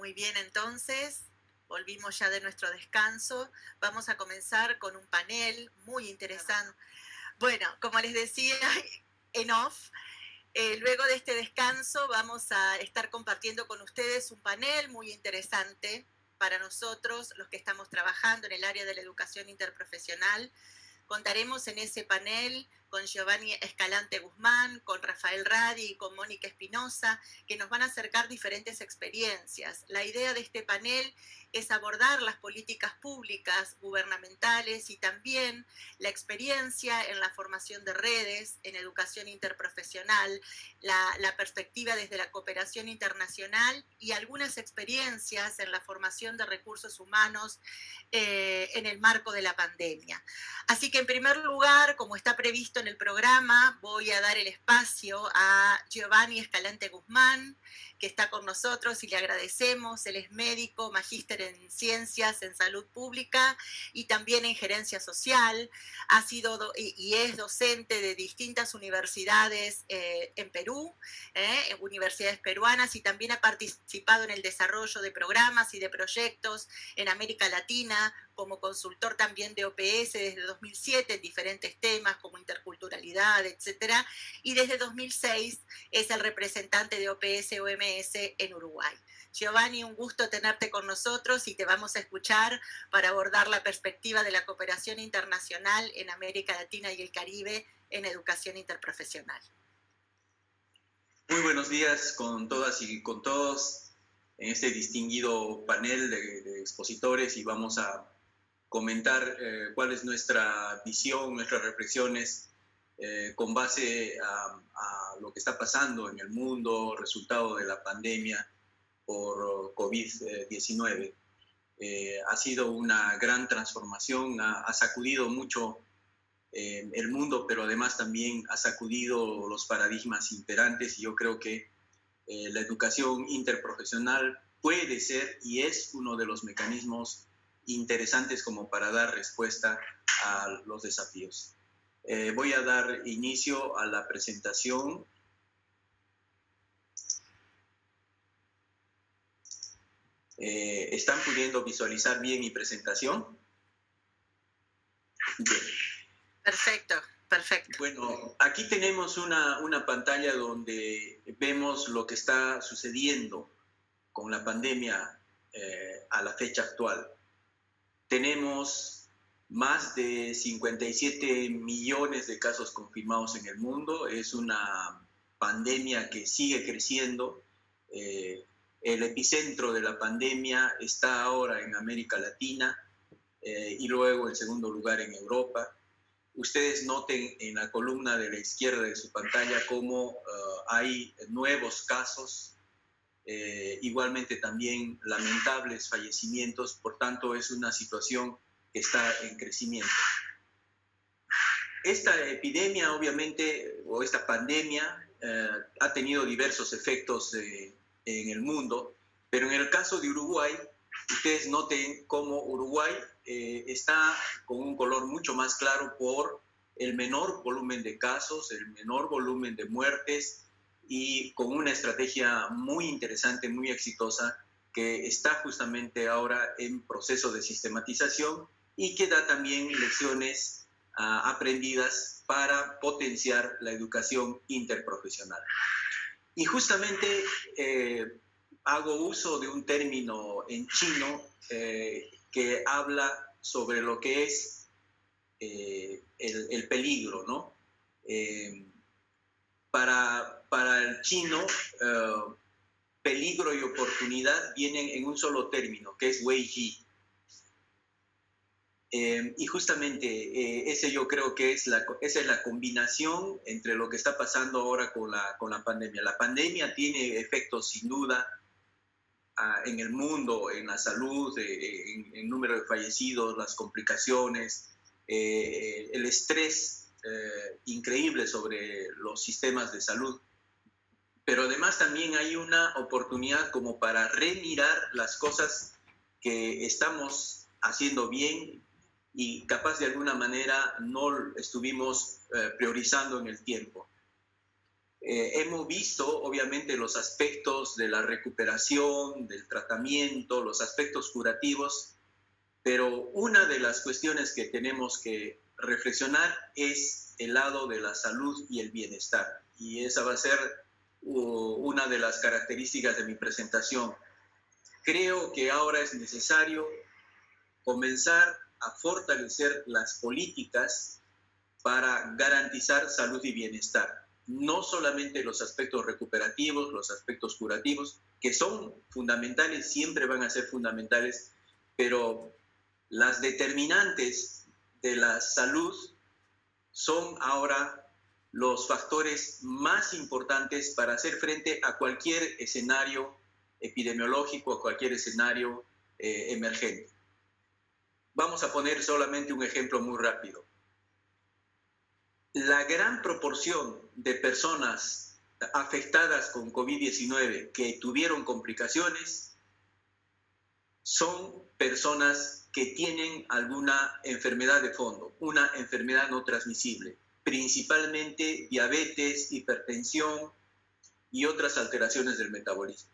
Muy bien, entonces, volvimos ya de nuestro descanso. Vamos a comenzar con un panel muy interesante. Bueno, como les decía en off, luego de este descanso vamos a estar compartiendo con ustedes un panel muy interesante para nosotros, los que estamos trabajando en el área de la educación interprofesional. Contaremos en ese panel con Giovanni Escalante Guzmán, con Rafael Radi y con Mónica Espinosa, que nos van a acercar diferentes experiencias. La idea de este panel es abordar las políticas públicas, gubernamentales y también la experiencia en la formación de redes, en educación interprofesional, la perspectiva desde la cooperación internacional y algunas experiencias en la formación de recursos humanos en el marco de la pandemia. Así que en primer lugar, como está previsto en el programa, voy a dar el espacio a Giovanni Escalante Guzmán, que está con nosotros y le agradecemos. Él es médico, magíster en ciencias, en salud pública y también en gerencia social. Ha sido y es docente de distintas universidades en Perú, universidades peruanas, y también ha participado en el desarrollo de programas y de proyectos en América Latina, como consultor también de OPS desde 2007 en diferentes temas como interculturalidad, etcétera, y desde 2006 es el representante de OPS-OMS en Uruguay. Giovanni, un gusto tenerte con nosotros y te vamos a escuchar para abordar la perspectiva de la cooperación internacional en América Latina y el Caribe en educación interprofesional. Muy buenos días con todas y con todos en este distinguido panel de expositores, y vamos a comentar cuál es nuestra visión, nuestras reflexiones con base a lo que está pasando en el mundo, resultado de la pandemia por COVID-19. Ha sido una gran transformación, ha sacudido mucho el mundo, pero además también ha sacudido los paradigmas imperantes, y yo creo que la educación interprofesional puede ser y es uno de los mecanismos interesantes como para dar respuesta a los desafíos. Voy a dar inicio a la presentación. ¿Están pudiendo visualizar bien mi presentación? Bien. Perfecto, perfecto. Bueno, aquí tenemos una pantalla donde vemos lo que está sucediendo con la pandemia a la fecha actual. Tenemos más de 57 millones de casos confirmados en el mundo. Es una pandemia que sigue creciendo. El epicentro de la pandemia está ahora en América Latina y luego en segundo lugar en Europa. Ustedes noten en la columna de la izquierda de su pantalla cómo hay nuevos casos, igualmente también lamentables fallecimientos. Por tanto, es una situación que está en crecimiento. Esta epidemia, obviamente, o esta pandemia, ha tenido diversos efectos en el mundo, pero en el caso de Uruguay, ustedes noten cómo Uruguay está con un color mucho más claro por el menor volumen de casos, el menor volumen de muertes, y con una estrategia muy interesante, muy exitosa, que está justamente ahora en proceso de sistematización y que da también lecciones aprendidas para potenciar la educación interprofesional. Y justamente hago uso de un término en chino que habla sobre lo que es el peligro, ¿no? Para el chino, peligro y oportunidad vienen en un solo término, que es Wei-Ji. Y justamente ese yo creo que esa es la combinación entre lo que está pasando ahora con la pandemia. La pandemia tiene efectos sin duda en el mundo, en la salud, en el número de fallecidos, las complicaciones, el estrés increíble sobre los sistemas de salud. Pero además también hay una oportunidad como para remirar las cosas que estamos haciendo bien y capaz de alguna manera no estuvimos priorizando en el tiempo. Hemos visto, obviamente, los aspectos de la recuperación, del tratamiento, los aspectos curativos, pero una de las cuestiones que tenemos que reflexionar es el lado de la salud y el bienestar. Y esa va a ser una de las características de mi presentación. Creo que ahora es necesario comenzar a fortalecer las políticas para garantizar salud y bienestar. No solamente los aspectos recuperativos, los aspectos curativos, que son fundamentales, siempre van a ser fundamentales, pero las determinantes de la salud son ahora los factores más importantes para hacer frente a cualquier escenario epidemiológico, a cualquier escenario emergente. Vamos a poner solamente un ejemplo muy rápido. La gran proporción de personas afectadas con COVID-19 que tuvieron complicaciones son personas que tienen alguna enfermedad de fondo, una enfermedad no transmisible, principalmente diabetes, hipertensión y otras alteraciones del metabolismo.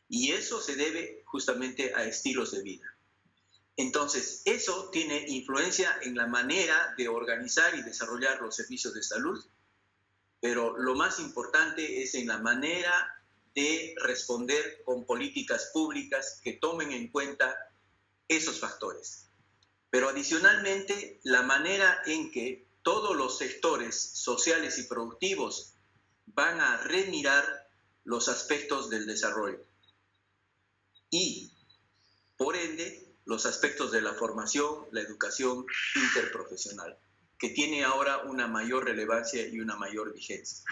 Y eso se debe justamente a estilos de vida. Entonces, eso tiene influencia en la manera de organizar y desarrollar los servicios de salud, pero lo más importante es en la manera de responder con políticas públicas que tomen en cuenta esos factores. Pero adicionalmente, la manera en que todos los sectores sociales y productivos van a remirar los aspectos del desarrollo y, por ende, los aspectos de la formación, la educación interprofesional, que tiene ahora una mayor relevancia y una mayor vigencia.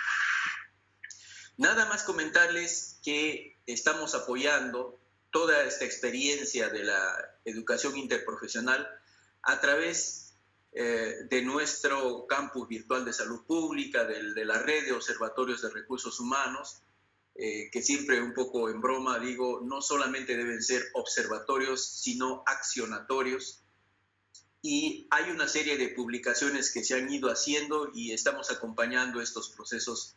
Nada más comentarles que estamos apoyando toda esta experiencia de la educación interprofesional a través de nuestro campus virtual de salud pública, de la red de observatorios de recursos humanos, que siempre un poco en broma digo, no solamente deben ser observatorios, sino accionatorios. Y hay una serie de publicaciones que se han ido haciendo y estamos acompañando estos procesos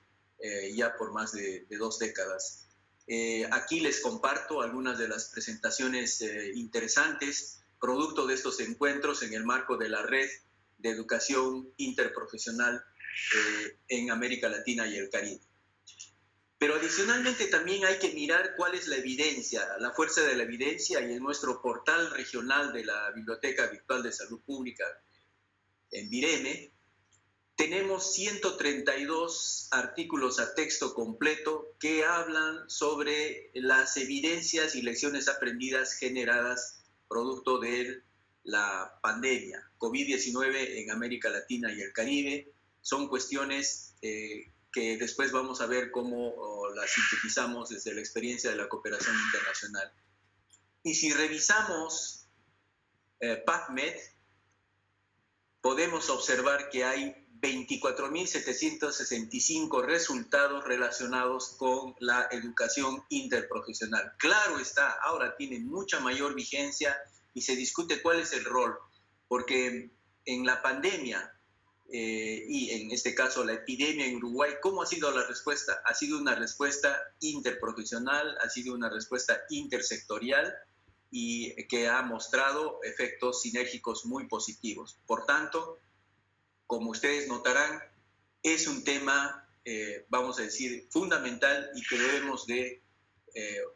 ya por más de 2 décadas. Aquí les comparto algunas de las presentaciones interesantes, producto de estos encuentros en el marco de la red de educación interprofesional en América Latina y el Caribe. Pero adicionalmente también hay que mirar cuál es la evidencia, la fuerza de la evidencia, y en nuestro portal regional de la Biblioteca Virtual de Salud Pública en Vireme, tenemos 132 artículos a texto completo que hablan sobre las evidencias y lecciones aprendidas generadas producto de la pandemia COVID-19 en América Latina y el Caribe. Son cuestiones que después vamos a ver cómo las sintetizamos desde la experiencia de la cooperación internacional. Y si revisamos PubMed, podemos observar que hay 24.765 resultados relacionados con la educación interprofesional. Claro está, ahora tiene mucha mayor vigencia y se discute cuál es el rol, porque en la pandemia y en este caso la epidemia en Uruguay, ¿cómo ha sido la respuesta? Ha sido una respuesta interprofesional, ha sido una respuesta intersectorial y que ha mostrado efectos sinérgicos muy positivos. Por tanto, como ustedes notarán, es un tema, vamos a decir, fundamental y que debemos de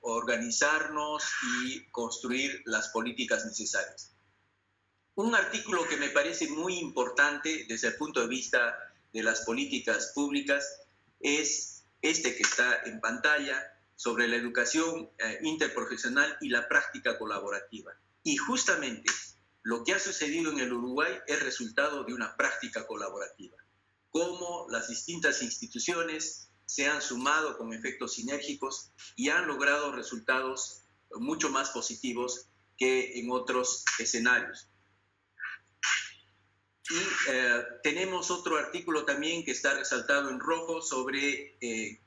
organizarnos y construir las políticas necesarias. Un artículo que me parece muy importante desde el punto de vista de las políticas públicas es este que está en pantalla sobre la educación interprofesional y la práctica colaborativa. Y justamente lo que ha sucedido en el Uruguay es resultado de una práctica colaborativa. Cómo las distintas instituciones se han sumado con efectos sinérgicos y han logrado resultados mucho más positivos que en otros escenarios. Y tenemos otro artículo también que está resaltado en rojo sobre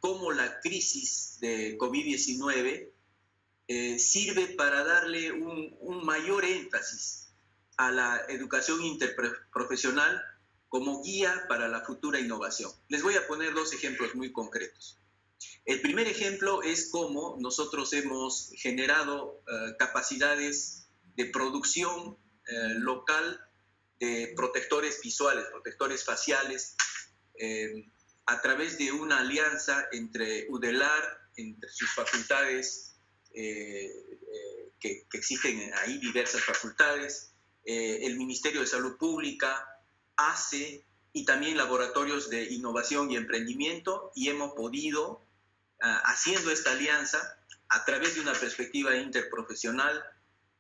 cómo la crisis de COVID-19 sirve para darle un mayor énfasis a la educación interprofesional como guía para la futura innovación. Les voy a poner dos ejemplos muy concretos. El primer ejemplo es cómo nosotros hemos generado capacidades de producción local de protectores visuales, protectores faciales, a través de una alianza entre UDELAR, entre sus facultades, que existen ahí diversas facultades, el Ministerio de Salud Pública, ACE y también laboratorios de innovación y emprendimiento, y hemos podido, haciendo esta alianza, a través de una perspectiva interprofesional,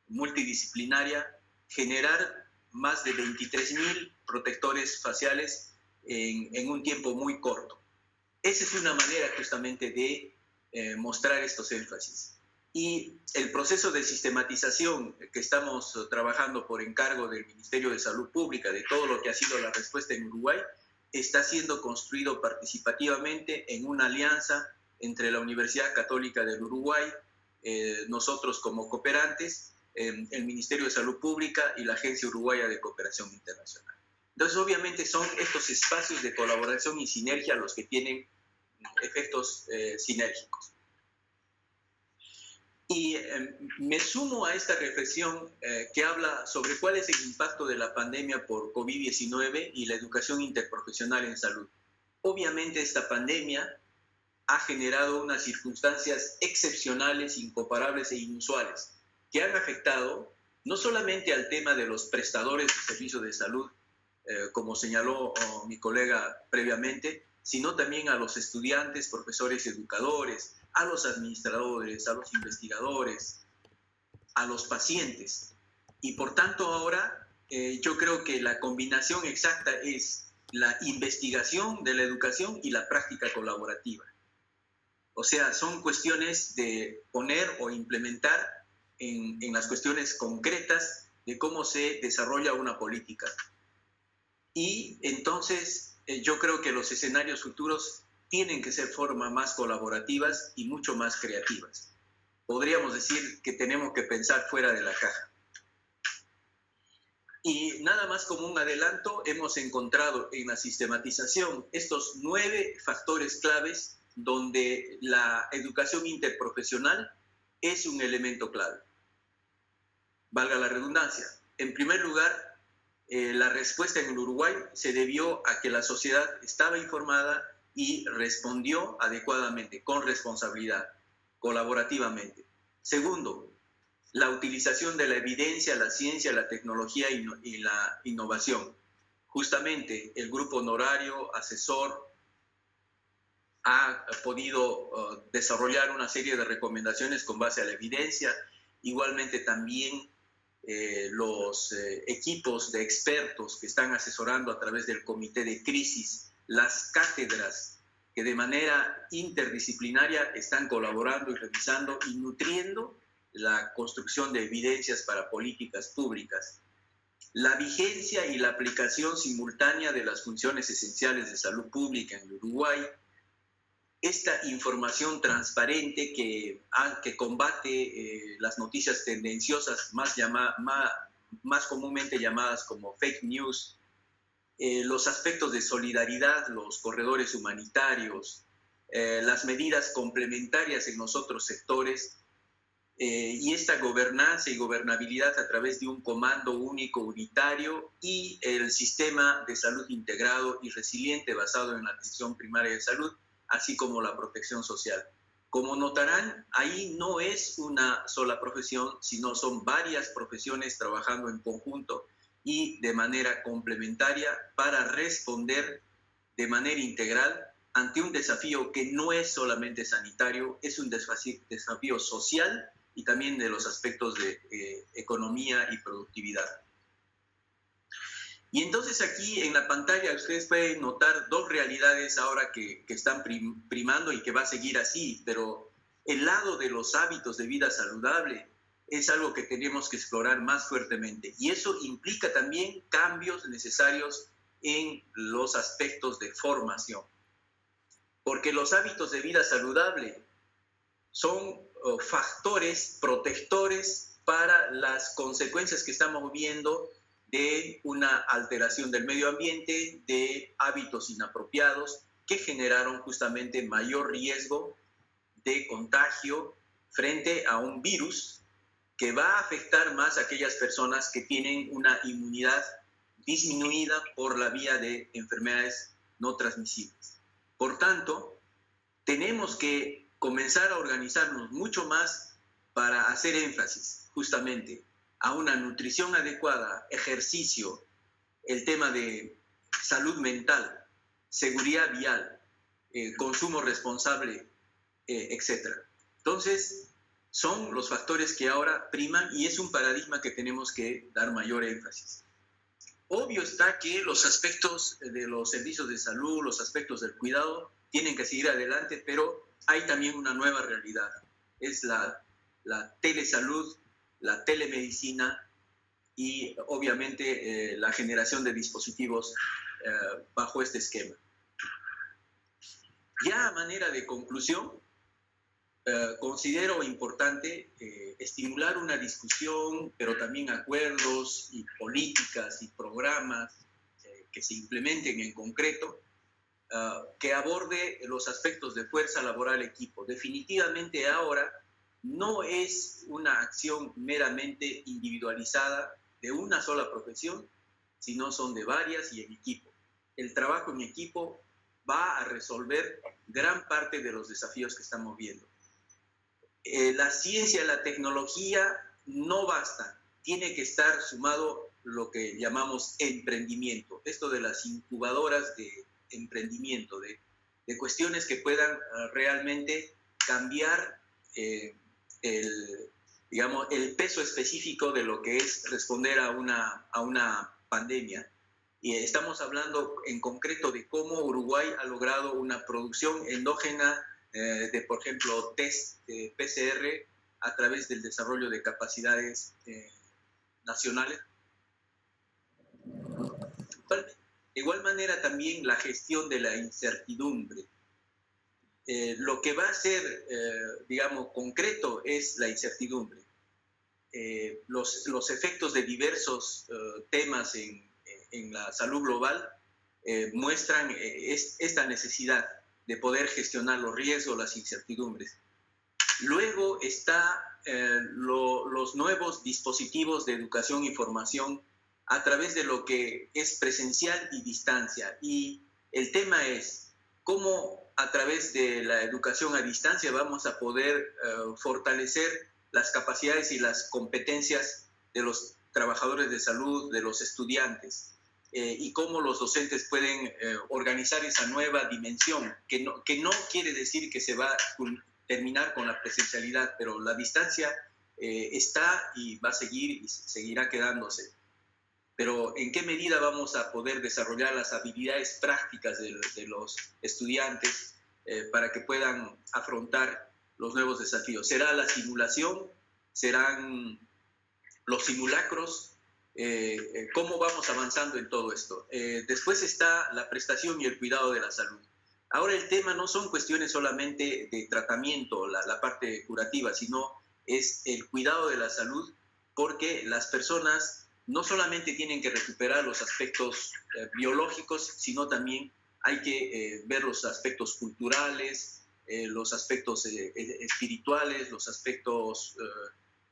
multidisciplinaria, generar más de 23.000 protectores faciales en un tiempo muy corto. Esa es una manera justamente de mostrar estos énfasis. Y el proceso de sistematización que estamos trabajando por encargo del Ministerio de Salud Pública, de todo lo que ha sido la respuesta en Uruguay, está siendo construido participativamente en una alianza entre la Universidad Católica del Uruguay, nosotros como cooperantes, el Ministerio de Salud Pública y la Agencia Uruguaya de Cooperación Internacional. Entonces, obviamente, son estos espacios de colaboración y sinergia los que tienen efectos sinérgicos. Y me sumo a esta reflexión que habla sobre cuál es el impacto de la pandemia por COVID-19 y la educación interprofesional en salud. Obviamente, esta pandemia ha generado unas circunstancias excepcionales, incomparables e inusuales, que han afectado no solamente al tema de los prestadores de servicios de salud, como señaló mi colega previamente, sino también a los estudiantes, profesores, educadores, a los administradores, a los investigadores, a los pacientes. Y por tanto ahora yo creo que la combinación exacta es la investigación de la educación y la práctica colaborativa. O sea, son cuestiones de poner o implementar en las cuestiones concretas de cómo se desarrolla una política. Y entonces yo creo que los escenarios futuros tienen que ser formas más colaborativas y mucho más creativas. Podríamos decir que tenemos que pensar fuera de la caja. Y nada más como un adelanto, hemos encontrado en la sistematización estos 9 factores claves donde la educación interprofesional es un elemento clave. Valga la redundancia. En primer lugar, la respuesta en el Uruguay se debió a que la sociedad estaba informada y respondió adecuadamente, con responsabilidad, colaborativamente. Segundo, la utilización de la evidencia, la ciencia, la tecnología y la innovación. Justamente el grupo honorario, asesor, ha podido desarrollar una serie de recomendaciones con base a la evidencia. Igualmente también los equipos de expertos que están asesorando a través del comité de crisis, las cátedras que de manera interdisciplinaria están colaborando y revisando y nutriendo la construcción de evidencias para políticas públicas. La vigencia y la aplicación simultánea de las funciones esenciales de salud pública en Uruguay, esta información transparente que combate las noticias tendenciosas más comúnmente llamadas como fake news, los aspectos de solidaridad, los corredores humanitarios, las medidas complementarias en los otros sectores, y esta gobernanza y gobernabilidad a través de un comando único unitario y el sistema de salud integrado y resiliente basado en la atención primaria de salud, así como la protección social. Como notarán, ahí no es una sola profesión, sino son varias profesiones trabajando en conjunto y de manera complementaria para responder de manera integral ante un desafío que no es solamente sanitario, es un desafío social y también de los aspectos de economía y productividad. Y entonces aquí en la pantalla ustedes pueden notar dos realidades ahora que están primando y que va a seguir así, pero el lado de los hábitos de vida saludable es algo que tenemos que explorar más fuertemente. Y eso implica también cambios necesarios en los aspectos de formación. Porque los hábitos de vida saludable son factores protectores para las consecuencias que estamos viendo de una alteración del medio ambiente, de hábitos inapropiados que generaron justamente mayor riesgo de contagio frente a un virus que va a afectar más a aquellas personas que tienen una inmunidad disminuida por la vía de enfermedades no transmisibles. Por tanto, tenemos que comenzar a organizarnos mucho más para hacer énfasis justamente a una nutrición adecuada, ejercicio, el tema de salud mental, seguridad vial, consumo responsable, etc. Entonces, son los factores que ahora priman y es un paradigma que tenemos que dar mayor énfasis. Obvio está que los aspectos de los servicios de salud, los aspectos del cuidado, tienen que seguir adelante, pero hay también una nueva realidad. Es la telesalud, la telemedicina y obviamente la generación de dispositivos bajo este esquema. Ya a manera de conclusión, considero importante estimular una discusión, pero también acuerdos y políticas y programas que se implementen en concreto, que aborde los aspectos de fuerza laboral equipo. Definitivamente ahora no es una acción meramente individualizada de una sola profesión, sino son de varias y en equipo. El trabajo en equipo va a resolver gran parte de los desafíos que estamos viendo. La ciencia y la tecnología no basta, tiene que estar sumado lo que llamamos emprendimiento, esto de las incubadoras de emprendimiento, de cuestiones que puedan realmente cambiar el peso específico de lo que es responder a una pandemia. Y estamos hablando en concreto de cómo Uruguay ha logrado una producción endógena de, por ejemplo, test PCR a través del desarrollo de capacidades nacionales. De igual manera también la gestión de la incertidumbre. Lo que va a ser, digamos, concreto es la incertidumbre. Los efectos de diversos temas en la salud global muestran esta necesidad de poder gestionar los riesgos, las incertidumbres. Luego está los nuevos dispositivos de educación y formación a través de lo que es presencial y distancia. Y el tema es cómo a través de la educación a distancia vamos a poder fortalecer las capacidades y las competencias de los trabajadores de salud, de los estudiantes, y cómo los docentes pueden organizar esa nueva dimensión, que no quiere decir que se va a terminar con la presencialidad, pero la distancia está y va a seguir y seguirá quedándose. Pero ¿en qué medida vamos a poder desarrollar las habilidades prácticas de los estudiantes para que puedan afrontar los nuevos desafíos? ¿Será la simulación? ¿Serán los simulacros? ¿Cómo vamos avanzando en todo esto? Después está la prestación y el cuidado de la salud. Ahora el tema no son cuestiones solamente de tratamiento, la parte curativa, sino es el cuidado de la salud, porque las personas no solamente tienen que recuperar los aspectos biológicos, sino también hay que ver los aspectos culturales, los aspectos espirituales, los aspectos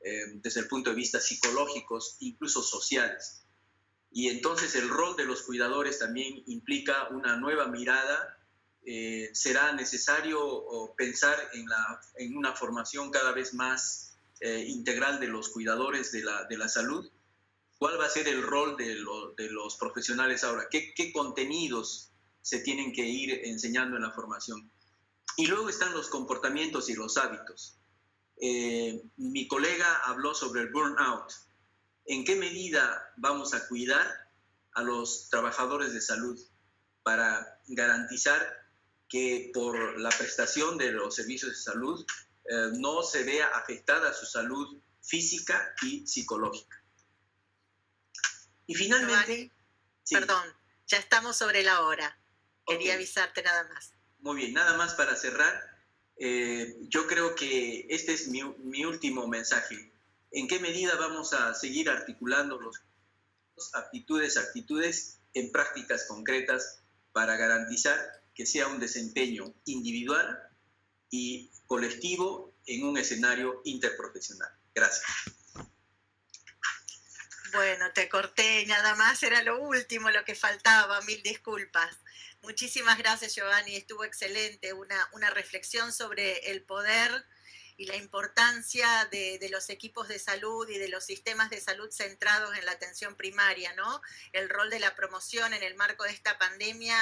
desde el punto de vista psicológicos, incluso sociales. Y entonces el rol de los cuidadores también implica una nueva mirada. Será necesario pensar en una formación cada vez más integral de los cuidadores de la salud. ¿Cuál va a ser el rol de los profesionales ahora? ¿Qué contenidos se tienen que ir enseñando en la formación? Y luego están los comportamientos y los hábitos. Mi colega habló sobre el burnout. ¿En qué medida vamos a cuidar a los trabajadores de salud para garantizar que por la prestación de los servicios de salud no se vea afectada su salud física y psicológica? Y finalmente... Giovanni, sí. Perdón, ya estamos sobre la hora. Quería avisarte nada más. Muy bien, nada más para cerrar. Yo creo que este es mi último mensaje. ¿En qué medida vamos a seguir articulando actitudes en prácticas concretas para garantizar que sea un desempeño individual y colectivo en un escenario interprofesional. Gracias. Bueno, te corté, nada más era lo último, lo que faltaba, mil disculpas. Muchísimas gracias, Giovanni, estuvo excelente, una reflexión sobre el poder y la importancia de los equipos de salud y de los sistemas de salud centrados en la atención primaria, ¿no? El rol de la promoción en el marco de esta pandemia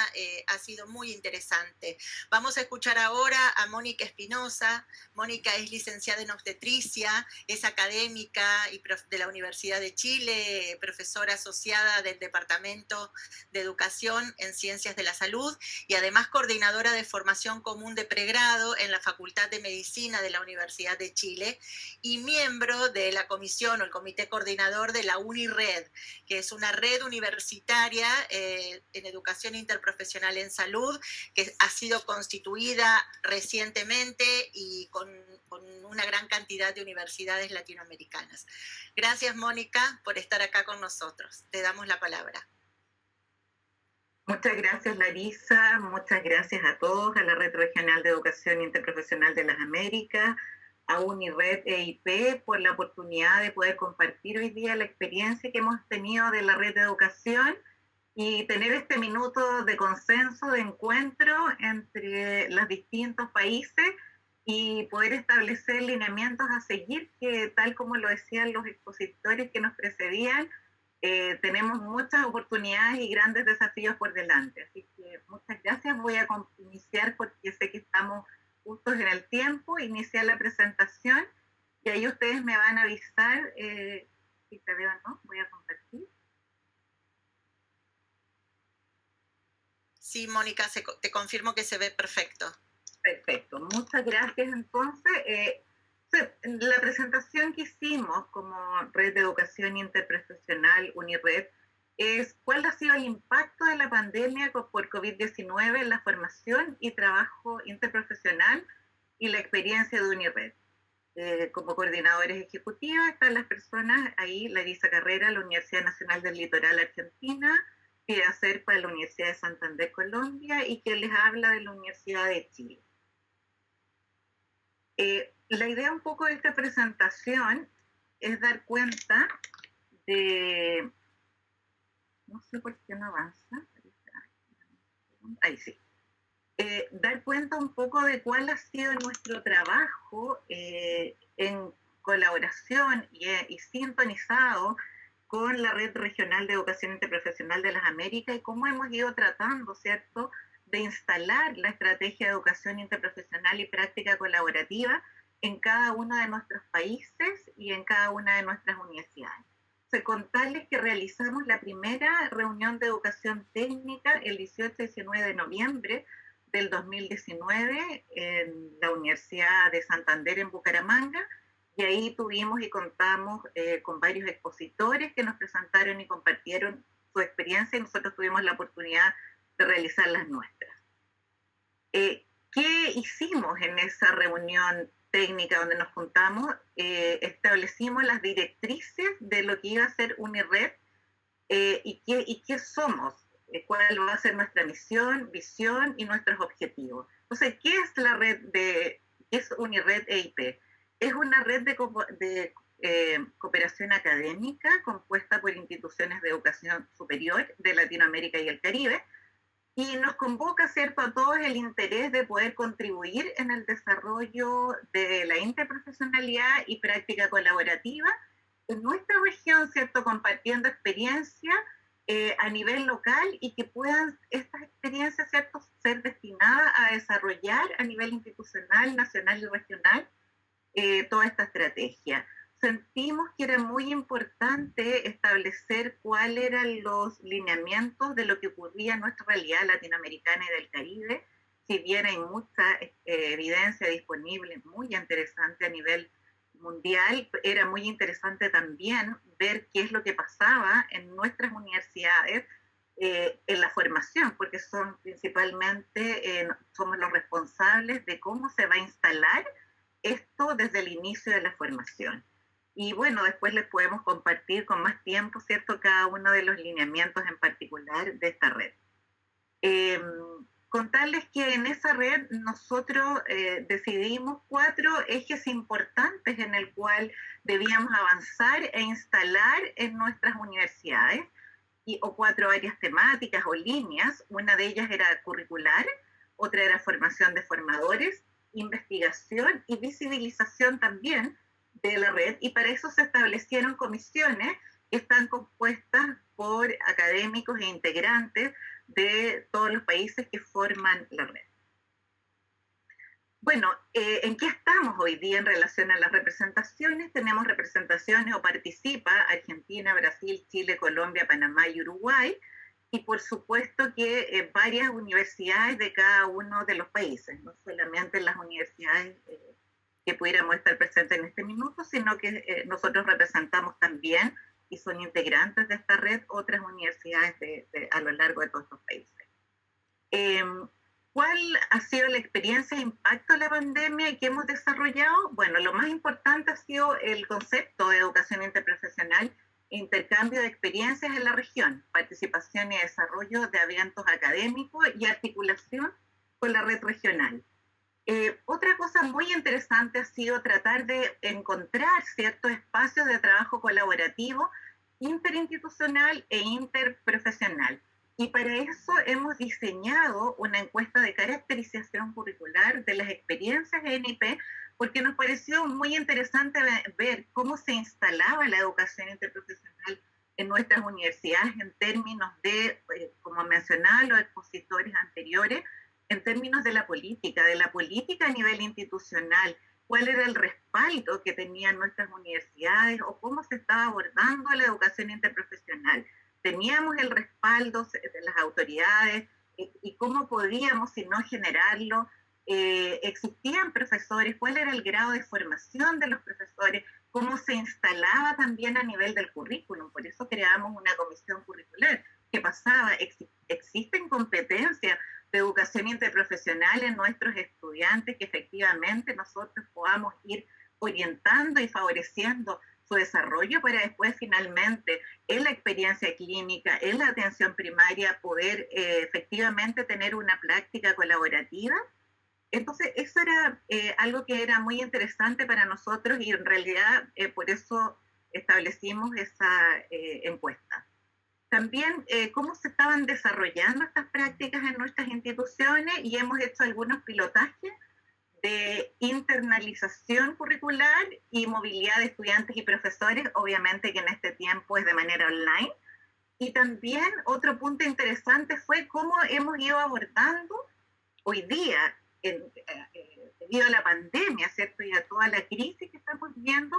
ha sido muy interesante. Vamos a escuchar ahora a Mónica Espinosa. Mónica es licenciada en obstetricia, es académica y de la Universidad de Chile, profesora asociada del Departamento de Educación en Ciencias de la Salud y además coordinadora de formación común de pregrado en la Facultad de Medicina de la Universidad de Chile y miembro de la comisión o el comité coordinador de la UniRed, que es una red universitaria en educación interprofesional en salud que ha sido constituida recientemente y con una gran cantidad de universidades latinoamericanas. Gracias, Mónica, por estar acá con nosotros. Te damos la palabra. Muchas gracias, Larisa. Muchas gracias a todos, a la Red Regional de Educación Interprofesional de las Américas, a UniRed EIP, por la oportunidad de poder compartir hoy día la experiencia que hemos tenido de la red de educación y tener este minuto de consenso, de encuentro entre los distintos países y poder establecer lineamientos a seguir que, tal como lo decían los expositores que nos precedían, tenemos muchas oportunidades y grandes desafíos por delante. Así que muchas gracias. Voy a iniciar porque sé que estamos justos en el tiempo, iniciar la presentación y ahí ustedes me van a avisar si te veo o no. Voy a compartir. Sí, Mónica, te confirmo que se ve perfecto. Perfecto, muchas gracias. Entonces, la presentación que hicimos como Red de Educación Interprofesional UniRed es cuál ha sido el impacto de la pandemia por COVID-19 en la formación y trabajo interprofesional y la experiencia de UniRed. Como coordinadores ejecutivas están las personas ahí, Larisa Carrera, la Universidad Nacional del Litoral Argentina, Pia Serpa de la Universidad de Santander, Colombia, y quien les habla de la Universidad de Chile. La idea un poco de esta presentación es dar cuenta de... No sé por qué no avanza. Ahí sí. Dar cuenta un poco de cuál ha sido nuestro trabajo en colaboración y sintonizado con la Red Regional de Educación Interprofesional de las Américas y cómo hemos ido tratando, ¿cierto?, de instalar la estrategia de educación interprofesional y práctica colaborativa en cada uno de nuestros países y en cada una de nuestras universidades. Contarles que realizamos la primera reunión de educación técnica el 18 y 19 de noviembre del 2019 en la Universidad de Santander en Bucaramanga, y ahí tuvimos y contamos con varios expositores que nos presentaron y compartieron su experiencia y nosotros tuvimos la oportunidad de realizar las nuestras. ¿Qué hicimos en esa reunión técnica donde nos juntamos? Establecimos las directrices de lo que iba a ser UniRed y qué somos, cuál va a ser nuestra misión, visión y nuestros objetivos. Entonces, ¿qué es la red qué es UniRed EIP? Es una red de cooperación académica compuesta por instituciones de educación superior de Latinoamérica y el Caribe, y nos convoca, ¿cierto?, a todos el interés de poder contribuir en el desarrollo de la interprofesionalidad y práctica colaborativa en nuestra región, ¿cierto?, compartiendo experiencias a nivel local y que puedan estas experiencias, ¿cierto?, ser destinadas a desarrollar a nivel institucional, nacional y regional toda esta estrategia. Sentimos que era muy importante establecer cuáles eran los lineamientos de lo que ocurría en nuestra realidad latinoamericana y del Caribe, si bien hay mucha evidencia disponible, muy interesante a nivel mundial, era muy interesante también ver qué es lo que pasaba en nuestras universidades en la formación, porque son principalmente, somos los responsables de cómo se va a instalar esto desde el inicio de la formación. Y bueno, después les podemos compartir con más tiempo, ¿cierto?, cada uno de los lineamientos en particular de esta red. Eh, Contarles que en esa red nosotros decidimos 4 ejes importantes en el cual debíamos avanzar e instalar en nuestras universidades, o 4 áreas temáticas o líneas. Una de ellas era curricular, otra era formación de formadores, investigación y visibilización también de la red, y para eso se establecieron comisiones que están compuestas por académicos e integrantes de todos los países que forman la red. Bueno, ¿en qué estamos hoy día en relación a las representaciones? Tenemos representaciones o participa Argentina, Brasil, Chile, Colombia, Panamá y Uruguay, y por supuesto que varias universidades de cada uno de los países, no solamente las universidades que pudiéramos estar presentes en este minuto, sino que nosotros representamos también, y son integrantes de esta red, otras universidades a lo largo de todos estos países. ¿Cuál ha sido la experiencia e impacto de la pandemia que hemos desarrollado? Bueno, lo más importante ha sido el concepto de educación interprofesional, intercambio de experiencias en la región, participación y desarrollo de eventos académicos y articulación con la red regional. Otra cosa muy interesante ha sido tratar de encontrar ciertos espacios de trabajo colaborativo, interinstitucional e interprofesional. Y para eso hemos diseñado una encuesta de caracterización curricular de las experiencias en IP, porque nos pareció muy interesante ver cómo se instalaba la educación interprofesional en nuestras universidades en términos de, como mencionaban los expositores anteriores, en términos de la política a nivel institucional, cuál era el respaldo que tenían nuestras universidades o cómo se estaba abordando la educación interprofesional. Teníamos el respaldo de las autoridades y cómo podíamos, si no generarlo, existían profesores, cuál era el grado de formación de los profesores, cómo se instalaba también a nivel del currículum. Por eso creamos una comisión curricular que pasaba, existen competencias de educación interprofesional en nuestros estudiantes que efectivamente nosotros podamos ir orientando y favoreciendo su desarrollo para después finalmente en la experiencia clínica, en la atención primaria, poder efectivamente tener una práctica colaborativa. Entonces eso era algo que era muy interesante para nosotros y en realidad por eso establecimos esa encuesta. También cómo se estaban desarrollando estas prácticas en nuestras instituciones, y hemos hecho algunos pilotajes de internalización curricular y movilidad de estudiantes y profesores, obviamente que en este tiempo es de manera online. Y también otro punto interesante fue cómo hemos ido abordando hoy día, debido a la pandemia, ¿cierto?, y a toda la crisis que estamos viendo,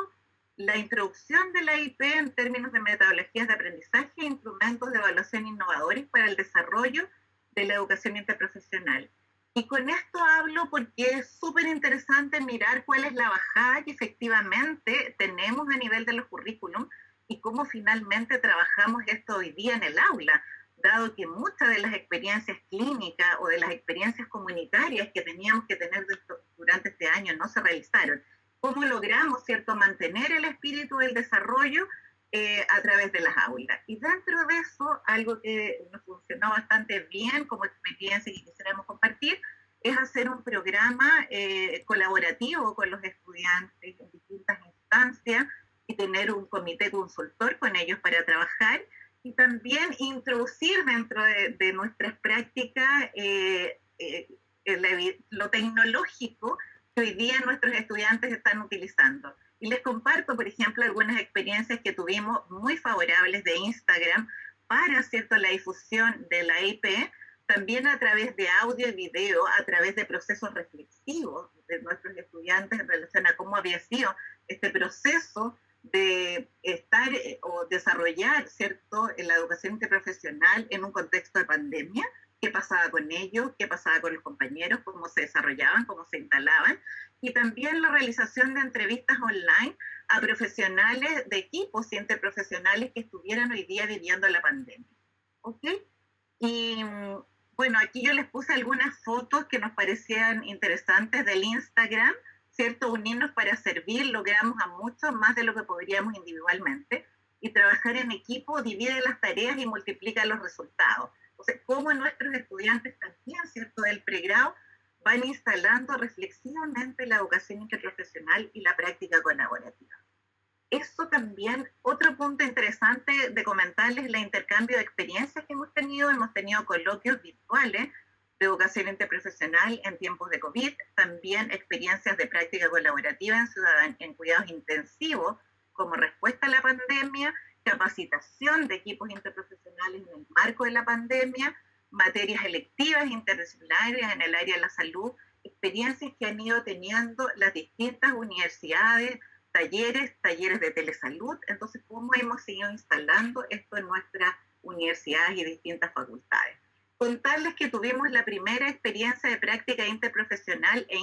la introducción de la IP en términos de metodologías de aprendizaje e instrumentos de evaluación innovadores para el desarrollo de la educación interprofesional. Y con esto hablo porque es súper interesante mirar cuál es la bajada que efectivamente tenemos a nivel de los currículum y cómo finalmente trabajamos esto hoy día en el aula, dado que muchas de las experiencias clínicas o de las experiencias comunitarias que teníamos que tener durante este año no se realizaron. ¿Cómo logramos, cierto, mantener el espíritu del desarrollo a través de las aulas? Y dentro de eso, algo que nos funcionó bastante bien como experiencia y que quisiéramos compartir, es hacer un programa colaborativo con los estudiantes en distintas instancias y tener un comité consultor con ellos para trabajar, y también introducir dentro de nuestras prácticas lo tecnológico que hoy día nuestros estudiantes están utilizando. Y les comparto, por ejemplo, algunas experiencias que tuvimos muy favorables de Instagram para, ¿cierto?, la difusión de la IP, también a través de audio y video, a través de procesos reflexivos de nuestros estudiantes en relación a cómo había sido este proceso de estar o desarrollar, ¿cierto?, en la educación interprofesional en un contexto de pandemia. Qué pasaba con ellos, qué pasaba con los compañeros, cómo se desarrollaban, cómo se instalaban, y también la realización de entrevistas online a profesionales de equipos interprofesionales que estuvieran hoy día viviendo la pandemia. ¿Ok? Y bueno, aquí yo les puse algunas fotos que nos parecían interesantes del Instagram, ¿cierto? Unirnos para servir, logramos a muchos más de lo que podríamos individualmente, y trabajar en equipo divide las tareas y multiplica los resultados. Entonces, como nuestros estudiantes también, ¿cierto?, del pregrado, van instalando reflexivamente la educación interprofesional y la práctica colaborativa. Eso también, otro punto interesante de comentarles, el intercambio de experiencias que hemos tenido coloquios virtuales de educación interprofesional en tiempos de COVID, también experiencias de práctica colaborativa en cuidados intensivos como respuesta a la pandemia, capacitación de equipos interprofesionales en el marco de la pandemia, materias electivas interdisciplinarias en el área de la salud, experiencias que han ido teniendo las distintas universidades, talleres de telesalud. Entonces, ¿cómo hemos ido instalando esto en nuestras universidades y distintas facultades? Contarles que tuvimos la primera experiencia de práctica interprofesional e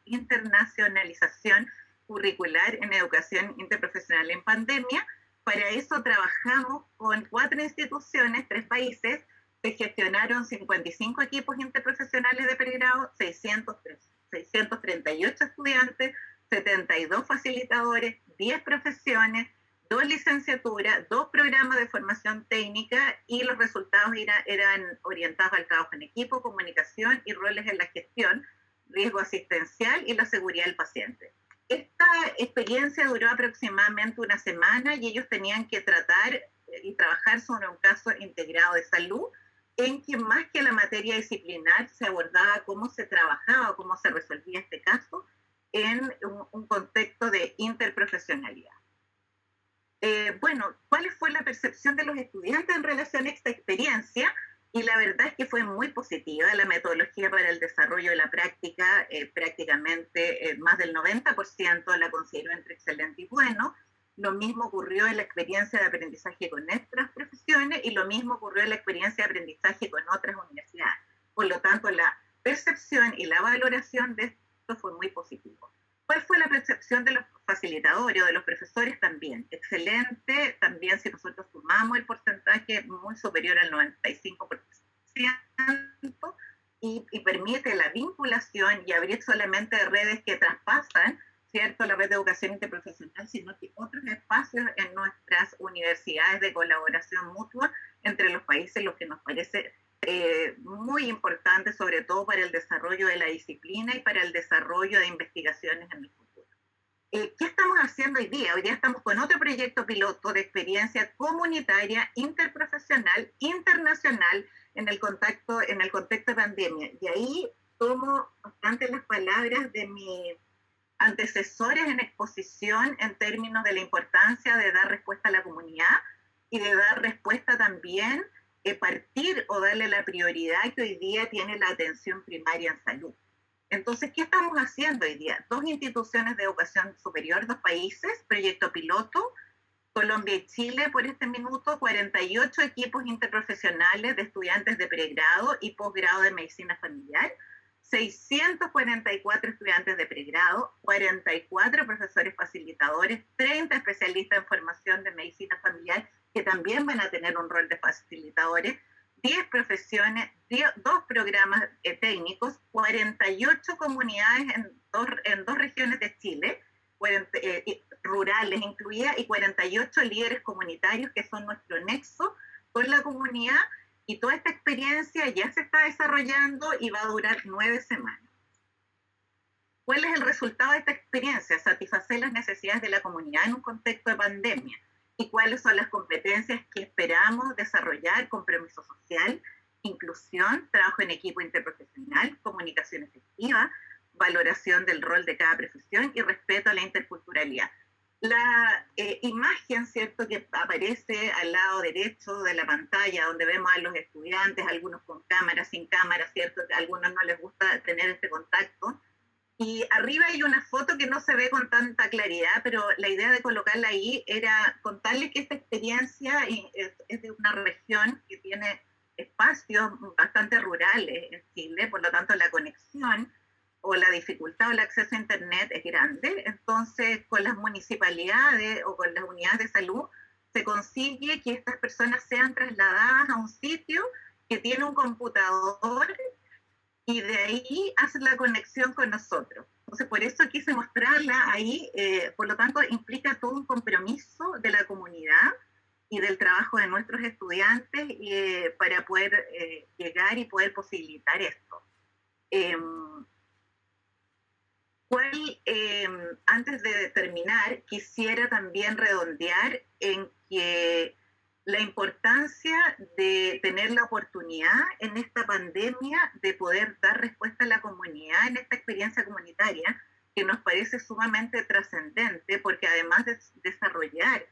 internacionalización curricular en educación interprofesional en pandemia. Para eso trabajamos con 4 instituciones, 3 países. Se gestionaron 55 equipos interprofesionales de pregrado, 638 estudiantes, 72 facilitadores, 10 profesiones, 2 licenciaturas, 2 programas de formación técnica, y los resultados eran orientados al trabajo en equipo, comunicación y roles en la gestión, riesgo asistencial y la seguridad del paciente. Esta experiencia duró aproximadamente una semana y ellos tenían que tratar y trabajar sobre un caso integrado de salud, en que más que la materia disciplinar se abordaba cómo se trabajaba, cómo se resolvía este caso en un contexto de interprofesionalidad. Bueno, ¿cuál fue la percepción de los estudiantes en relación a esta experiencia? Y la verdad es que fue muy positiva. La metodología para el desarrollo de la práctica, prácticamente más del 90% la consideró entre excelente y bueno. Lo mismo ocurrió en la experiencia de aprendizaje con nuestras profesiones y lo mismo ocurrió en la experiencia de aprendizaje con otras universidades. Por lo tanto, la percepción y la valoración de esto fue muy positivo. ¿Cuál fue la percepción de los facilitadores o de los profesores? También excelente. También, si nosotros sumamos el porcentaje muy superior al 95%, y permite la vinculación y abrir solamente redes que traspasan, ¿cierto?, la red de educación interprofesional, sino que otros espacios en nuestras universidades de colaboración mutua entre los países, lo que nos parece muy importante, sobre todo para el desarrollo de la disciplina y para el desarrollo de investigaciones en el futuro. ¿Qué estamos haciendo hoy día? Hoy día estamos con otro proyecto piloto de experiencia comunitaria, interprofesional, internacional, en el contexto de pandemia. Y ahí tomo bastante las palabras de mis antecesores en exposición en términos de la importancia de dar respuesta a la comunidad y de dar respuesta también, partir o darle la prioridad que hoy día tiene la atención primaria en salud. Entonces, ¿qué estamos haciendo hoy día? 2 instituciones de educación superior, 2 países, proyecto piloto, Colombia y Chile por este minuto, 48 equipos interprofesionales de estudiantes de pregrado y posgrado de medicina familiar, 644 estudiantes de pregrado, 44 profesores facilitadores, 30 especialistas en formación de medicina familiar que también van a tener un rol de facilitadores, 10 profesiones, 2 programas técnicos, 48 comunidades en dos regiones de Chile, rurales incluidas, y 48 líderes comunitarios que son nuestro nexo con la comunidad. Y toda esta experiencia ya se está desarrollando y va a durar 9 semanas. ¿Cuál es el resultado de esta experiencia? Satisfacer las necesidades de la comunidad en un contexto de pandemia. ¿Y cuáles son las competencias que esperamos desarrollar? Compromiso social, inclusión, trabajo en equipo interprofesional, comunicación efectiva, valoración del rol de cada profesión y respeto a la interculturalidad. La imagen, ¿cierto?, que aparece al lado derecho de la pantalla, donde vemos a los estudiantes, algunos con cámara, sin cámara, ¿cierto?, que a algunos no les gusta tener este contacto. Y arriba hay una foto que no se ve con tanta claridad, pero la idea de colocarla ahí era contarles que esta experiencia es de una región que tiene espacios bastante rurales en Chile, por lo tanto la conexión o la dificultad o el acceso a internet es grande. Entonces, con las municipalidades o con las unidades de salud se consigue que estas personas sean trasladadas a un sitio que tiene un computador y de ahí hacen la conexión con nosotros. Entonces, por eso quise mostrarla ahí. Por lo tanto, implica todo un compromiso de la comunidad y del trabajo de nuestros estudiantes para poder llegar y poder posibilitar esto. Antes de terminar, quisiera también redondear en que la importancia de tener la oportunidad en esta pandemia de poder dar respuesta a la comunidad en esta experiencia comunitaria, que nos parece sumamente trascendente, porque además de desarrollar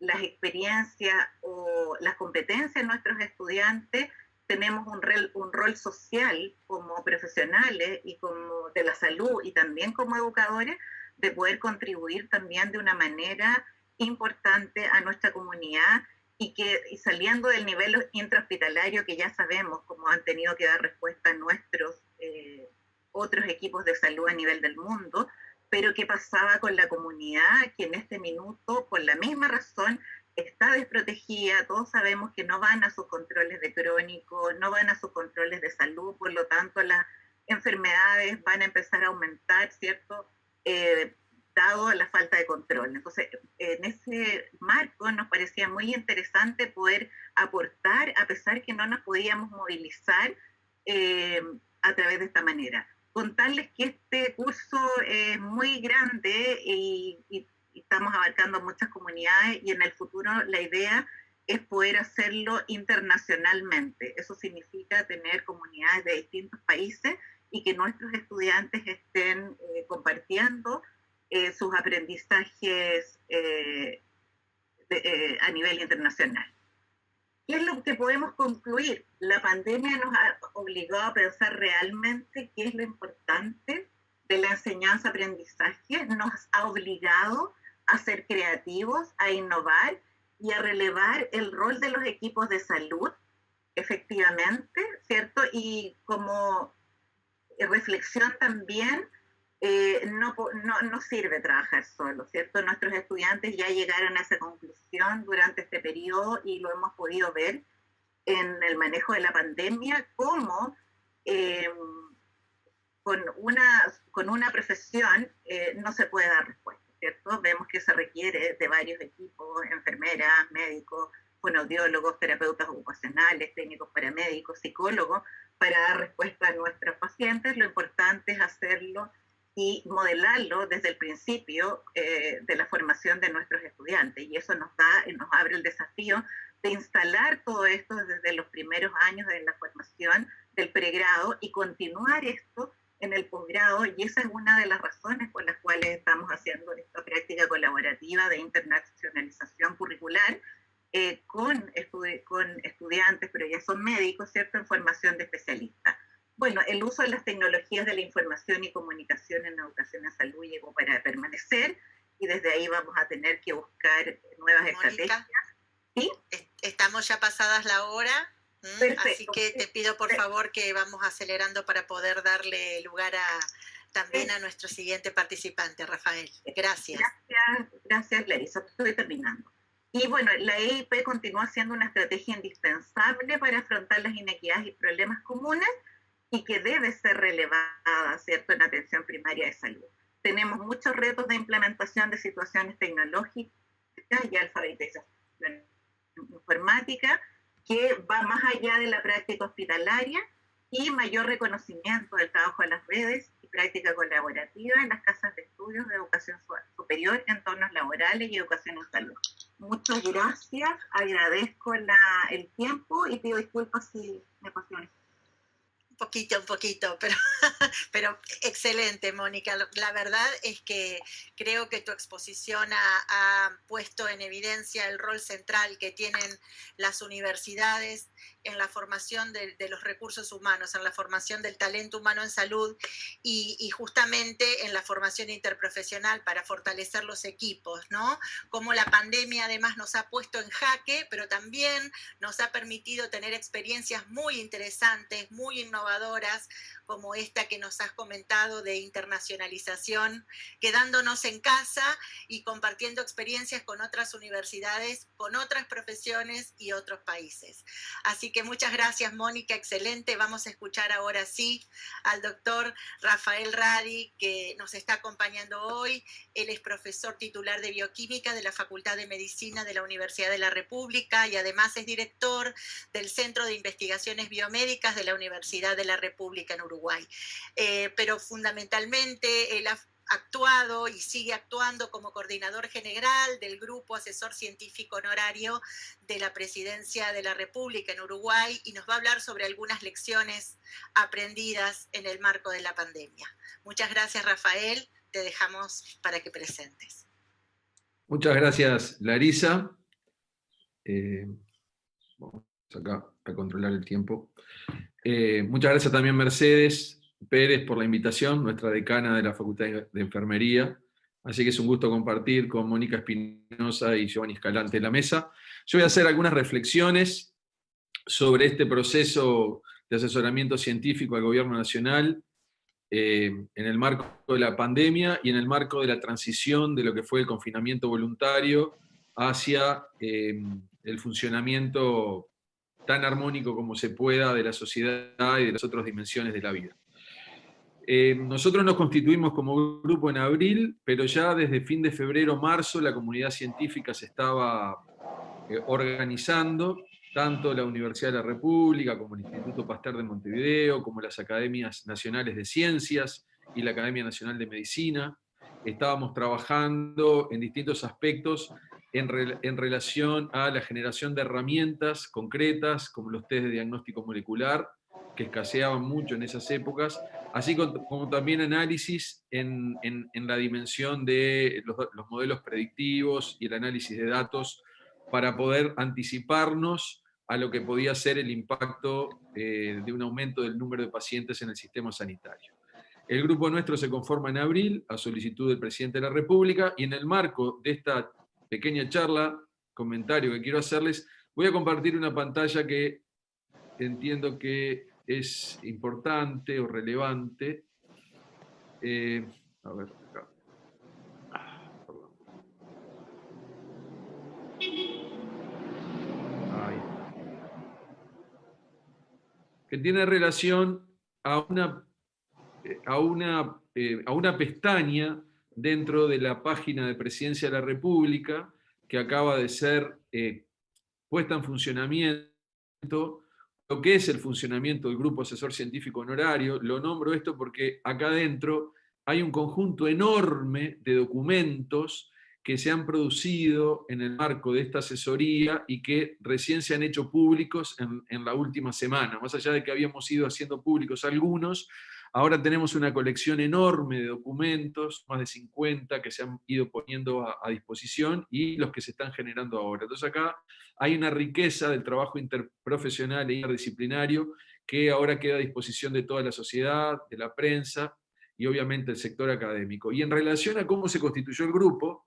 las experiencias o las competencias de nuestros estudiantes, tenemos un rol social como profesionales y como de la salud y también como educadores, de poder contribuir también de una manera importante a nuestra comunidad y saliendo del nivel intrahospitalario que ya sabemos cómo han tenido que dar respuesta a nuestros otros equipos de salud a nivel del mundo, pero qué pasaba con la comunidad que en este minuto, por la misma razón, está desprotegida. Todos sabemos que no van a sus controles de crónico, no van a sus controles de salud, por lo tanto las enfermedades van a empezar a aumentar, ¿cierto? Dado la falta de control. Entonces, en ese marco nos parecía muy interesante poder aportar, a pesar que no nos podíamos movilizar a través de esta manera. Contarles que este curso es muy grande y estamos abarcando muchas comunidades y en el futuro la idea es poder hacerlo internacionalmente. Eso significa tener comunidades de distintos países y que nuestros estudiantes estén compartiendo sus aprendizajes a nivel internacional. ¿Qué es lo que podemos concluir? La pandemia nos ha obligado a pensar realmente qué es lo importante de la enseñanza-aprendizaje, nos ha obligado a ser creativos, a innovar y a relevar el rol de los equipos de salud, efectivamente, ¿cierto? Y como reflexión también, no sirve trabajar solo, ¿cierto? Nuestros estudiantes ya llegaron a esa conclusión durante este periodo y lo hemos podido ver en el manejo de la pandemia, como con una profesión no se puede dar respuesta, ¿cierto? Vemos que se requiere de varios equipos, enfermeras, médicos, fonoaudiólogos, terapeutas ocupacionales, técnicos paramédicos, psicólogos, para dar respuesta a nuestros pacientes. Lo importante es hacerlo y modelarlo desde el principio de la formación de nuestros estudiantes. Y eso nos abre el desafío de instalar todo esto desde los primeros años de la formación del pregrado y continuar esto en el posgrado. Y esa es una de las razones por las cuales estamos haciendo esta práctica colaborativa de internacionalización curricular con estudiantes, pero ya son médicos, ¿cierto?, en formación de especialistas. Bueno, el uso de las tecnologías de la información y comunicación en la educación en salud llegó para permanecer y desde ahí vamos a tener que buscar nuevas estrategias. ¿Sí? Estamos ya pasadas la hora, así que te pido por favor que vamos acelerando para poder darle lugar también a nuestro siguiente participante, Rafael. Gracias. Gracias, Larissa. Estoy terminando. Y bueno, la EIP continúa siendo una estrategia indispensable para afrontar las inequidades y problemas comunes y que debe ser relevada, ¿cierto?, en atención primaria de salud. Tenemos muchos retos de implementación de situaciones tecnológicas y alfabetización informática que va más allá de la práctica hospitalaria y mayor reconocimiento del trabajo de las redes y práctica colaborativa en las casas de estudios de educación superior, entornos laborales y educación en salud. Muchas gracias, agradezco el tiempo y pido disculpas si me apasioné. Un poquito, pero excelente, Mónica. La verdad es que creo que tu exposición ha puesto en evidencia el rol central que tienen las universidades en la formación de los recursos humanos, en la formación del talento humano en salud y justamente en la formación interprofesional para fortalecer los equipos, ¿no? Como la pandemia además nos ha puesto en jaque, pero también nos ha permitido tener experiencias muy interesantes, muy innovadoras, innovadoras como esta que nos has comentado de internacionalización, quedándonos en casa y compartiendo experiencias con otras universidades, con otras profesiones y otros países. Así que muchas gracias, Mónica, excelente. Vamos a escuchar ahora sí al doctor Rafael Radi, que nos está acompañando hoy. Él es profesor titular de Bioquímica de la Facultad de Medicina de la Universidad de la República y además es director del Centro de Investigaciones Biomédicas de la Universidad de la República en Uruguay. Pero fundamentalmente él ha actuado y sigue actuando como coordinador general del Grupo Asesor Científico Honorario de la Presidencia de la República en Uruguay y nos va a hablar sobre algunas lecciones aprendidas en el marco de la pandemia. Muchas gracias, Rafael. Te dejamos para que presentes. Muchas gracias, Larisa. Vamos acá a controlar el tiempo. Muchas gracias también, Mercedes Pérez, por la invitación, nuestra decana de la Facultad de Enfermería. Así que es un gusto compartir con Mónica Espinosa y Giovanni Escalante en la mesa. Yo voy a hacer algunas reflexiones sobre este proceso de asesoramiento científico al Gobierno Nacional en el marco de la pandemia y en el marco de la transición de lo que fue el confinamiento voluntario hacia el funcionamiento tan armónico como se pueda de la sociedad y de las otras dimensiones de la vida. Nosotros nos constituimos como grupo en abril, pero ya desde fin de febrero, marzo, la comunidad científica se estaba organizando, tanto la Universidad de la República, como el Instituto Pasteur de Montevideo, como las Academias Nacionales de Ciencias y la Academia Nacional de Medicina. Estábamos trabajando en distintos aspectos en relación a la generación de herramientas concretas, como los test de diagnóstico molecular, que escaseaban mucho en esas épocas, así como también análisis en la dimensión de los modelos predictivos y el análisis de datos para poder anticiparnos a lo que podía ser el impacto de un aumento del número de pacientes en el sistema sanitario. El grupo nuestro se conforma en abril, a solicitud del presidente de la República, y en el marco de esta pequeña charla, comentario que quiero hacerles, voy a compartir una pantalla que entiendo que es importante o relevante. A ver, acá. Perdón. Ahí. Que tiene relación a una pestaña dentro de la página de Presidencia de la República que acaba de ser puesta en funcionamiento. Lo que es el funcionamiento del Grupo Asesor Científico Honorario, lo nombro esto porque acá adentro hay un conjunto enorme de documentos que se han producido en el marco de esta asesoría y que recién se han hecho públicos en la última semana. Más allá de que habíamos ido haciendo públicos algunos, ahora tenemos una colección enorme de documentos, más de 50 que se han ido poniendo a disposición y los que se están generando ahora. Entonces acá hay una riqueza del trabajo interprofesional e interdisciplinario que ahora queda a disposición de toda la sociedad, de la prensa y obviamente el sector académico. Y en relación a cómo se constituyó el grupo,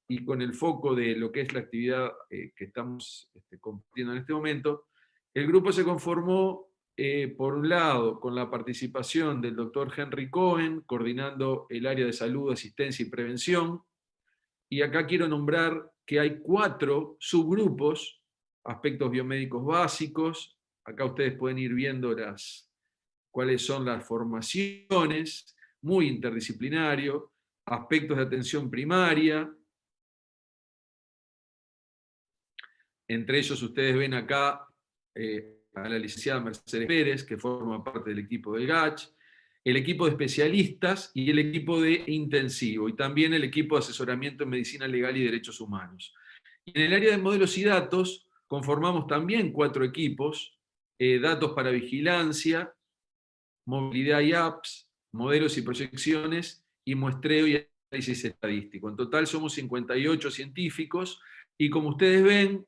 y con el foco de lo que es la actividad que estamos compartiendo en este momento, el grupo se conformó, por un lado, con la participación del doctor Henry Cohen, coordinando el área de salud, asistencia y prevención, y acá quiero nombrar que hay 4 subgrupos, aspectos biomédicos básicos, acá ustedes pueden ir viendo cuáles son las formaciones, muy interdisciplinario, aspectos de atención primaria. Entre ellos ustedes ven acá a la licenciada Mercedes Pérez, que forma parte del equipo del GACH, el equipo de especialistas y el equipo de intensivo, y también el equipo de asesoramiento en medicina legal y derechos humanos. Y en el área de modelos y datos conformamos también 4 equipos, datos para vigilancia, movilidad y apps, modelos y proyecciones, y muestreo y análisis estadístico. En total somos 58 científicos, y como ustedes ven,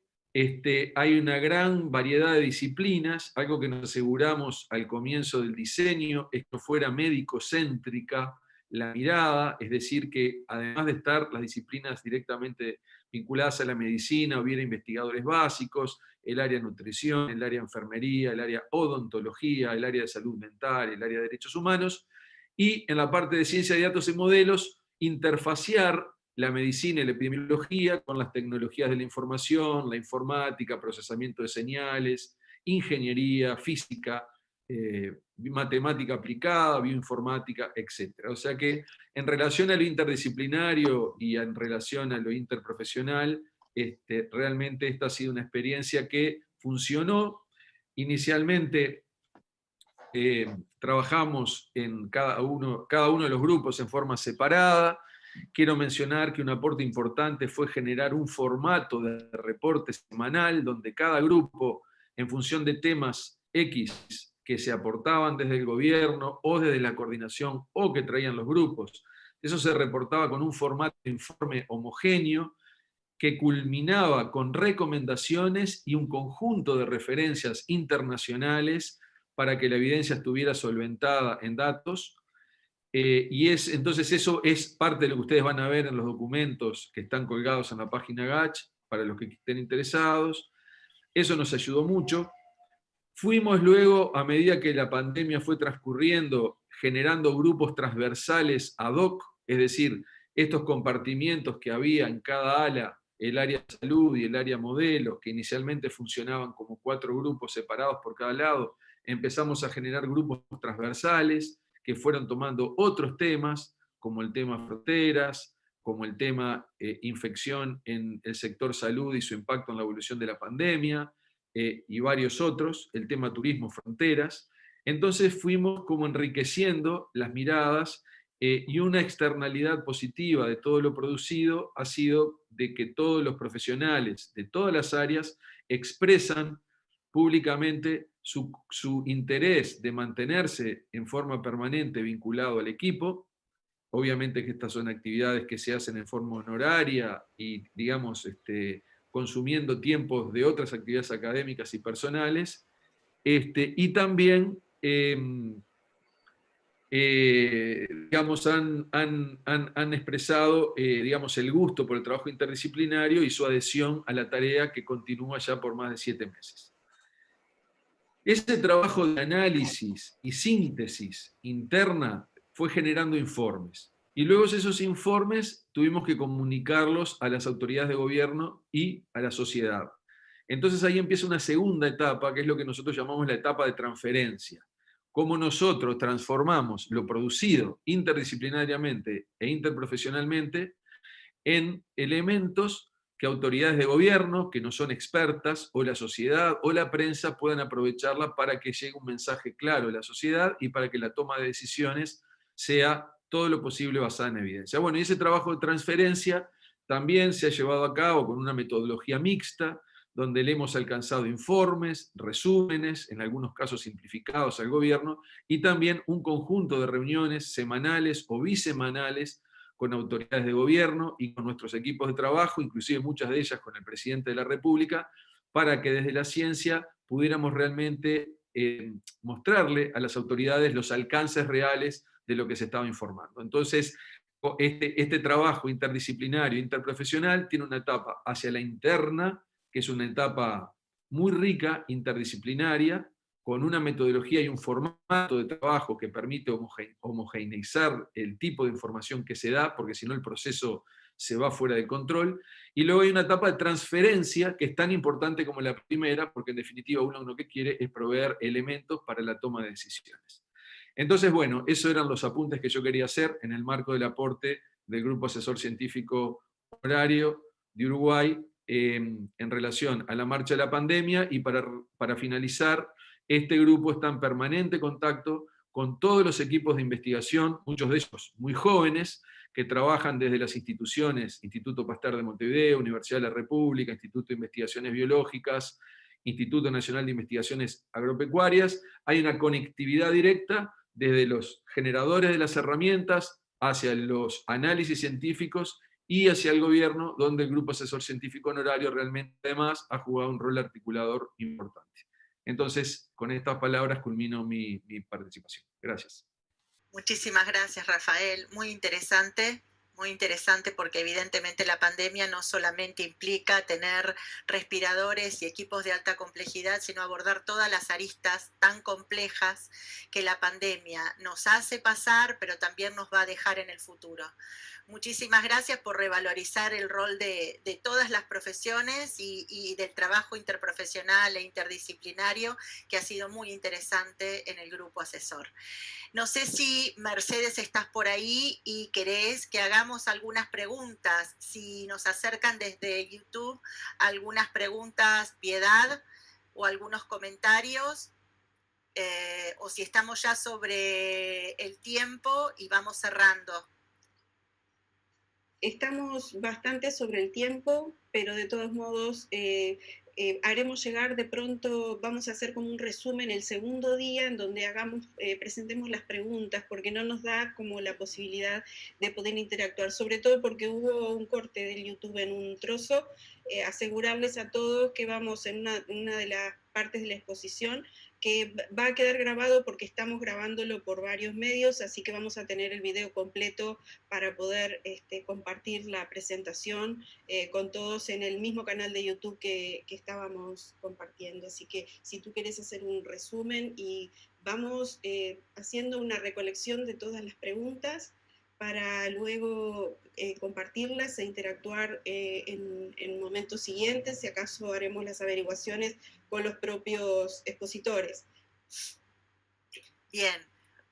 hay una gran variedad de disciplinas. Algo que nos aseguramos al comienzo del diseño es que fuera médico-céntrica la mirada, es decir, que además de estar las disciplinas directamente vinculadas a la medicina, hubiera investigadores básicos, el área de nutrición, el área de enfermería, el área de odontología, el área de salud mental, el área de derechos humanos, y en la parte de ciencia de datos y modelos, interfaciar la medicina y la epidemiología con las tecnologías de la información, la informática, procesamiento de señales, ingeniería, física, matemática aplicada, bioinformática, etc. O sea que en relación a lo interdisciplinario y en relación a lo interprofesional, realmente esta ha sido una experiencia que funcionó. Inicialmente trabajamos en cada uno de los grupos en forma separada. Quiero mencionar que un aporte importante fue generar un formato de reporte semanal donde cada grupo, en función de temas X que se aportaban desde el gobierno o desde la coordinación o que traían los grupos, eso se reportaba con un formato de informe homogéneo que culminaba con recomendaciones y un conjunto de referencias internacionales para que la evidencia estuviera solventada en datos. Entonces eso es parte de lo que ustedes van a ver en los documentos que están colgados en la página GACH, para los que estén interesados. Eso nos ayudó mucho. Fuimos luego, a medida que la pandemia fue transcurriendo, generando grupos transversales ad hoc, es decir, estos compartimientos que había en cada ala, el área de salud y el área modelo, que inicialmente funcionaban como 4 grupos separados por cada lado, empezamos a generar grupos transversales que fueron tomando otros temas, como el tema fronteras, como el tema infección en el sector salud y su impacto en la evolución de la pandemia, y varios otros, el tema turismo, fronteras. Entonces fuimos como enriqueciendo las miradas, y una externalidad positiva de todo lo producido ha sido de que todos los profesionales de todas las áreas expresan públicamente su interés de mantenerse en forma permanente vinculado al equipo. Obviamente que estas son actividades que se hacen en forma honoraria y, digamos, consumiendo tiempos de otras actividades académicas y personales, y también digamos, han expresado digamos, el gusto por el trabajo interdisciplinario y su adhesión a la tarea que continúa ya por más de 7 meses. Ese trabajo de análisis y síntesis interna fue generando informes. Y luego esos informes tuvimos que comunicarlos a las autoridades de gobierno y a la sociedad. Entonces ahí empieza una segunda etapa, que es lo que nosotros llamamos la etapa de transferencia. Cómo nosotros transformamos lo producido interdisciplinariamente e interprofesionalmente en elementos que autoridades de gobierno, que no son expertas, o la sociedad o la prensa puedan aprovecharla para que llegue un mensaje claro a la sociedad y para que la toma de decisiones sea todo lo posible basada en evidencia. Bueno, y ese trabajo de transferencia también se ha llevado a cabo con una metodología mixta, donde le hemos alcanzado informes, resúmenes, en algunos casos simplificados al gobierno, y también un conjunto de reuniones semanales o bisemanales con autoridades de gobierno y con nuestros equipos de trabajo, inclusive muchas de ellas con el presidente de la República, para que desde la ciencia pudiéramos realmente mostrarle a las autoridades los alcances reales de lo que se estaba informando. Entonces, este trabajo interdisciplinario, interprofesional, tiene una etapa hacia la interna, que es una etapa muy rica, interdisciplinaria, con una metodología y un formato de trabajo que permite homogeneizar el tipo de información que se da, porque si no el proceso se va fuera de control. Y luego hay una etapa de transferencia que es tan importante como la primera, porque en definitiva uno lo que quiere es proveer elementos para la toma de decisiones. Entonces, bueno, esos eran los apuntes que yo quería hacer en el marco del aporte del Grupo Asesor Científico Honorario de Uruguay en relación a la marcha de la pandemia. Y para finalizar, este grupo está en permanente contacto con todos los equipos de investigación, muchos de ellos muy jóvenes, que trabajan desde las instituciones, Instituto Pasteur de Montevideo, Universidad de la República, Instituto de Investigaciones Biológicas, Instituto Nacional de Investigaciones Agropecuarias. Hay una conectividad directa desde los generadores de las herramientas hacia los análisis científicos y hacia el gobierno, donde el Grupo Asesor Científico Honorario realmente además ha jugado un rol articulador importante. Entonces, con estas palabras culmino mi participación. Gracias. Muchísimas gracias, Rafael. Muy interesante muy interesante porque evidentemente la pandemia no solamente implica tener respiradores y equipos de alta complejidad, sino abordar todas las aristas tan complejas que la pandemia nos hace pasar, pero también nos va a dejar en el futuro. Muchísimas gracias por revalorizar el rol de todas las profesiones y del trabajo interprofesional e interdisciplinario, que ha sido muy interesante en el grupo asesor. No sé si, Mercedes, estás por ahí y querés que hagamos algunas preguntas. Si nos acercan desde YouTube algunas preguntas, Piedad, o algunos comentarios, o si estamos ya sobre el tiempo y vamos cerrando. Estamos bastante sobre el tiempo, pero de todos modos haremos llegar de pronto, vamos a hacer como un resumen el segundo día en donde presentemos las preguntas, porque no nos da como la posibilidad de poder interactuar, sobre todo porque hubo un corte del YouTube en un trozo. Asegurarles a todos que vamos en una de las partes de la exposición que va a quedar grabado porque estamos grabándolo por varios medios, así que vamos a tener el video completo para poder compartir la presentación con todos en el mismo canal de YouTube que estábamos compartiendo. Así que si tú quieres hacer un resumen y vamos haciendo una recolección de todas las preguntas para luego compartirlas e interactuar en momentos siguientes, si acaso haremos las averiguaciones con los propios expositores. Bien,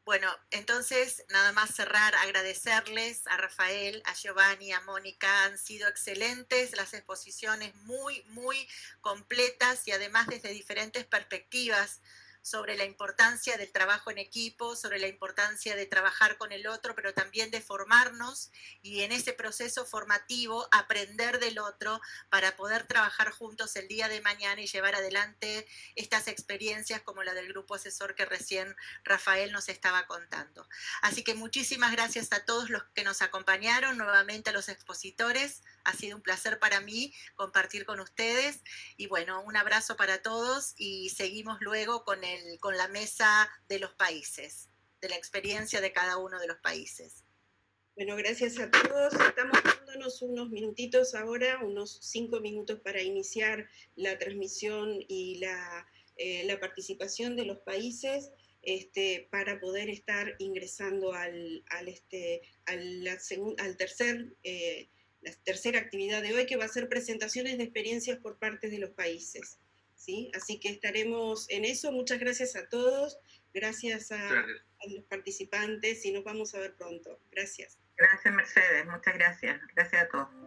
bueno, entonces nada más cerrar, agradecerles a Rafael, a Giovanni, a Mónica, han sido excelentes las exposiciones, muy, muy completas y además desde diferentes perspectivas sobre la importancia del trabajo en equipo, sobre la importancia de trabajar con el otro, pero también de formarnos y en ese proceso formativo aprender del otro para poder trabajar juntos el día de mañana y llevar adelante estas experiencias como la del grupo asesor que recién Rafael nos estaba contando. Así que muchísimas gracias a todos los que nos acompañaron, nuevamente a los expositores. Ha sido un placer para mí compartir con ustedes y bueno, un abrazo para todos y seguimos luego con la mesa de los países, de la experiencia de cada uno de los países. Bueno, gracias a todos. Estamos dándonos unos minutitos ahora, unos 5 minutos para iniciar la transmisión y la participación de los países para poder estar ingresando a la tercera actividad de hoy, que va a ser presentaciones de experiencias por parte de los países. ¿Sí? Así que estaremos en eso. Muchas gracias a todos, gracias a los participantes y nos vamos a ver pronto. Gracias. Gracias, Mercedes. Muchas gracias. Gracias a todos.